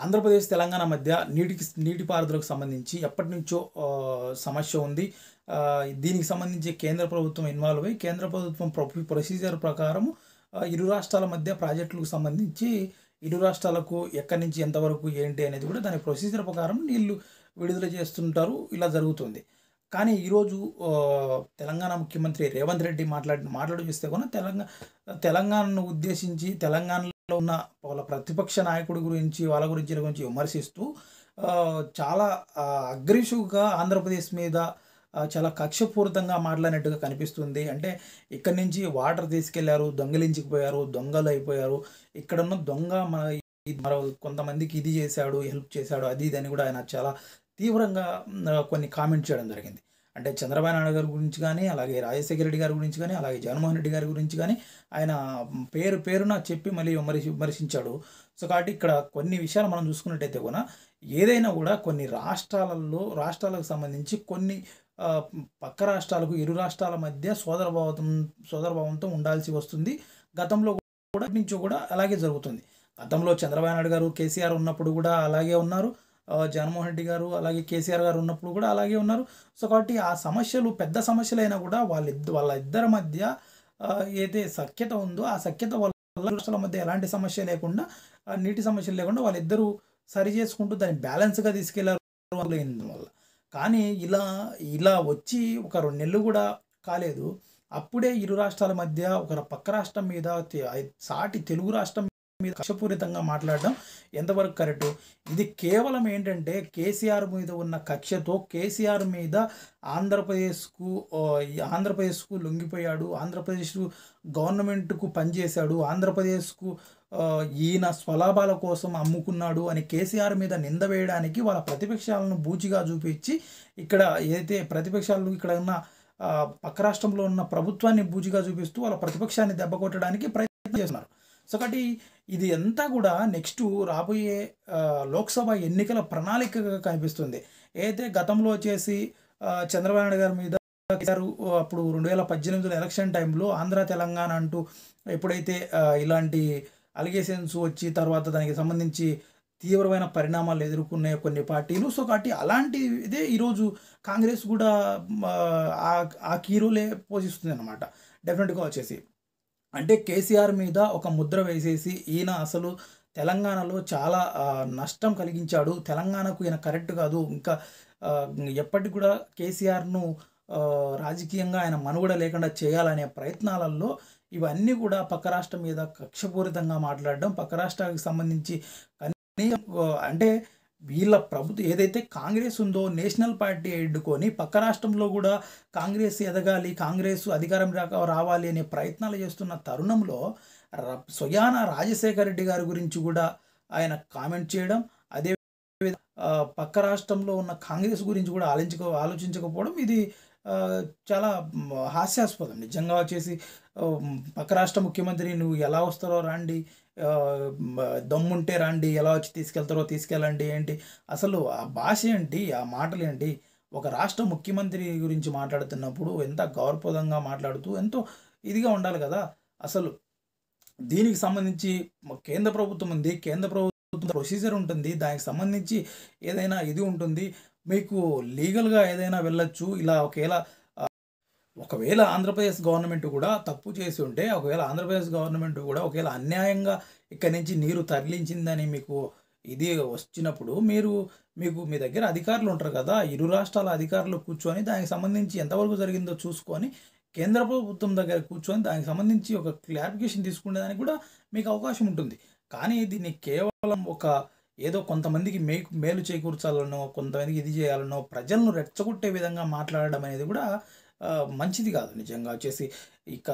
ఆంధ్రప్రదేశ్, తెలంగాణ మధ్య నీటిపారుదలకు సంబంధించి ఎప్పటినుంచో సమస్య ఉంది. దీనికి సంబంధించి కేంద్ర ప్రభుత్వం ఇన్వాల్వ్ అయ్యి కేంద్ర ప్రభుత్వం ప్రొసీజర్ ప్రకారం ఇరు రాష్ట్రాల మధ్య ప్రాజెక్టులకు సంబంధించి ఇరు రాష్ట్రాలకు ఎక్కడి నుంచి ఎంతవరకు ఏంటి అనేది కూడా దాని ప్రొసీజర్ ప్రకారం నీళ్లు విడుదల చేస్తుంటారు. ఇలా జరుగుతుంది. కానీ ఈరోజు తెలంగాణ ముఖ్యమంత్రి రేవంత్ రెడ్డి మాట్లాడి చూస్తే కూడా తెలంగాణను ఉద్దేశించి తెలంగాణలో ఉన్న వాళ్ళ ప్రతిపక్ష నాయకుడి గురించి వాళ్ళ గురించి విమర్శిస్తూ చాలా అగ్రెసివ్గా ఆంధ్రప్రదేశ్ మీద చాలా కక్షపూరితంగా మాట్లాడినట్టుగా కనిపిస్తుంది. అంటే ఇక్కడి నుంచి వాటర్ తీసుకెళ్లారు, దొంగలించుకుపోయారు, దొంగలు అయిపోయారు, ఇక్కడున్న దొంగ మరో కొంతమందికి ఇది చేశాడు, హెల్ప్ చేశాడు, అది ఇది అని కూడా ఆయన చాలా తీవ్రంగా కొన్ని కామెంట్ చేయడం జరిగింది. అంటే చంద్రబాబు నాయుడు గారి గురించి కానీ, అలాగే రాజశేఖర రెడ్డి గారి గురించి కానీ, అలాగే జగన్మోహన్ రెడ్డి గారి గురించి కానీ ఆయన పేరున చెప్పి మళ్ళీ విమర్శించాడు. సో కాబట్టి ఇక్కడ కొన్ని విషయాలు మనం చూసుకున్నట్టయితే కూడా ఏదైనా కూడా కొన్ని రాష్ట్రాలకు సంబంధించి కొన్ని పక్క రాష్ట్రాలకు ఇరు రాష్ట్రాల మధ్య సోదరభావంతో ఉండాల్సి వస్తుంది. గతంలో కూడా అలాగే జరుగుతుంది. గతంలో చంద్రబాబు నాయుడు గారు, కేసీఆర్ ఉన్నప్పుడు కూడా అలాగే ఉన్నారు. జగన్మోహన్ రెడ్డి గారు అలాగే కేసీఆర్ గారు ఉన్నప్పుడు కూడా అలాగే ఉన్నారు. సో కాబట్టి ఆ సమస్యలు పెద్ద సమస్యలైనా కూడా వాళ్ళ ఇద్దరి మధ్య ఏదైతే సఖ్యత ఉందో ఆ సఖ్యత వాళ్ళ రాష్ట్రాల మధ్య ఎలాంటి సమస్య లేకుండా, నీటి సమస్యలు లేకుండా వాళ్ళిద్దరూ సరి చేసుకుంటూ దాన్ని బ్యాలెన్స్గా తీసుకెళ్లారు వల్ల. కానీ ఇలా వచ్చి ఒక 2 నెలలు కూడా కాలేదు, అప్పుడే ఇరు రాష్ట్రాల మధ్య ఒక పక్క రాష్ట్రం మీద సాటి తెలుగు రాష్ట్రం మీద కక్షపూరితంగా మాట్లాడడం ఎంతవరకు కరెక్టు? ఇది కేవలం ఏంటంటే కేసీఆర్ మీద ఉన్న కక్షతో కేసీఆర్ మీద ఆంధ్రప్రదేశ్కు లొంగిపోయాడు, ఆంధ్రప్రదేశ్ గవర్నమెంట్కు పనిచేశాడు, ఆంధ్రప్రదేశ్కు ఈయన స్వలాభాల కోసం అమ్ముకున్నాడు అని కేసీఆర్ మీద నింద వేయడానికి వాళ్ళ ప్రతిపక్షాలను బూచిగా చూపించి ఇక్కడ ఏదైతే ప్రతిపక్షాలు ఇక్కడ ఉన్న పక్క రాష్ట్రంలో ఉన్న ప్రభుత్వాన్ని బూచిగా చూపిస్తూ వాళ్ళ ప్రతిపక్షాన్ని దెబ్బ కొట్టడానికి ప్రయత్నం చేస్తున్నారు. సో కాబట్టి ఇది అంతా కూడా నెక్స్ట్ రాబోయే లోక్సభ ఎన్నికల ప్రణాళికగా కనిపిస్తుంది. ఏదైతే గతంలో వచ్చేసి చంద్రబాబు నాయుడు గారి మీద అప్పుడు 2018 ఎలక్షన్ టైంలో ఆంధ్ర తెలంగాణ అంటూ ఎప్పుడైతే ఇలాంటి అలిగేషన్స్ వచ్చి తర్వాత దానికి సంబంధించి తీవ్రమైన పరిణామాలు ఎదుర్కొనే కొన్ని పార్టీలు. సో కాబట్టి అలాంటిదే ఈరోజు కాంగ్రెస్ కూడా ఆ కీ రోలే పోషిస్తుంది అన్నమాట. డెఫినెట్గా వచ్చేసి అంటే కేసీఆర్ మీద ఒక ముద్ర వేసేసి ఈయన అసలు తెలంగాణలో చాలా నష్టం కలిగించాడు, తెలంగాణకు ఈయన కరెక్ట్ కాదు, ఇంకా ఎప్పటికి కూడా కేసీఆర్ను రాజకీయంగా ఆయన మనుగడ లేకుండా చేయాలనే ప్రయత్నాలలో ఇవన్నీ కూడా పక్క రాష్ట్రం మీద కక్షపూరితంగా మాట్లాడడం, పక్క రాష్ట్రాలకు సంబంధించి అంటే వీళ్ళ ప్రభుత్వం ఏదైతే కాంగ్రెస్ ఉందో నేషనల్ పార్టీ ఎడ్డుకొని పక్క రాష్ట్రంలో కూడా కాంగ్రెస్ ఎదగాలి, కాంగ్రెస్ అధికారం రావాలి అనే ప్రయత్నాలు చేస్తున్న తరుణంలో స్వయాన రాజశేఖర రెడ్డి గారి గురించి కూడా ఆయన కామెంట్ చేయడం, అదే పక్క రాష్ట్రంలో ఉన్న కాంగ్రెస్ గురించి కూడా ఆలోచించకపోవడం ఇది చాలా హాస్యాస్పదం. నిజంగా వచ్చేసి పక్క రాష్ట్ర ముఖ్యమంత్రి నువ్వు ఎలా వస్తారో రండి, దమ్ముంటే రండి, ఎలా వచ్చి తీసుకెళ్తారో తీసుకెళ్ళండి, ఏంటి అసలు ఆ భాష ఏంటి, ఆ మాటలు ఏంటి? ఒక రాష్ట్ర ముఖ్యమంత్రి గురించి మాట్లాడుతున్నప్పుడు ఎంత గౌరవప్రదంగా మాట్లాడుతూ ఎంతో ఇదిగా ఉండాలి కదా. అసలు దీనికి సంబంధించి కేంద్ర ప్రభుత్వం ఉంది, కేంద్ర ప్రభుత్వం ప్రొసీజర్ ఉంటుంది, దానికి సంబంధించి ఏదైనా ఇది ఉంటుంది, మీకు లీగల్గా ఏదైనా వెళ్ళొచ్చు. ఇలా ఒకవేళ ఆంధ్రప్రదేశ్ గవర్నమెంట్ కూడా తప్పు చేసి ఉంటే, ఒకవేళ ఆంధ్రప్రదేశ్ గవర్నమెంట్ కూడా ఒకవేళ అన్యాయంగా ఇక్కడి నుంచి నీరు తరలించిందని మీకు ఇది వచ్చినప్పుడు మీ దగ్గర అధికారులు ఉంటారు కదా, ఇరు రాష్ట్రాల అధికారులు కూర్చొని దానికి సంబంధించి ఎంతవరకు జరిగిందో చూసుకొని కేంద్ర ప్రభుత్వం దగ్గర కూర్చొని దానికి సంబంధించి ఒక క్లారిఫికేషన్ తీసుకునేదానికి కూడా మీకు అవకాశం ఉంటుంది. కానీ దీన్ని కేవలం ఏదో కొంతమందికి మేలు చేకూర్చాలనో, కొంతమందికి ఇది చేయాలనో, ప్రజలను రెచ్చగొట్టే విధంగా మాట్లాడడం అనేది కూడా మంచిది కాదు. నిజంగా వచ్చేసి ఇక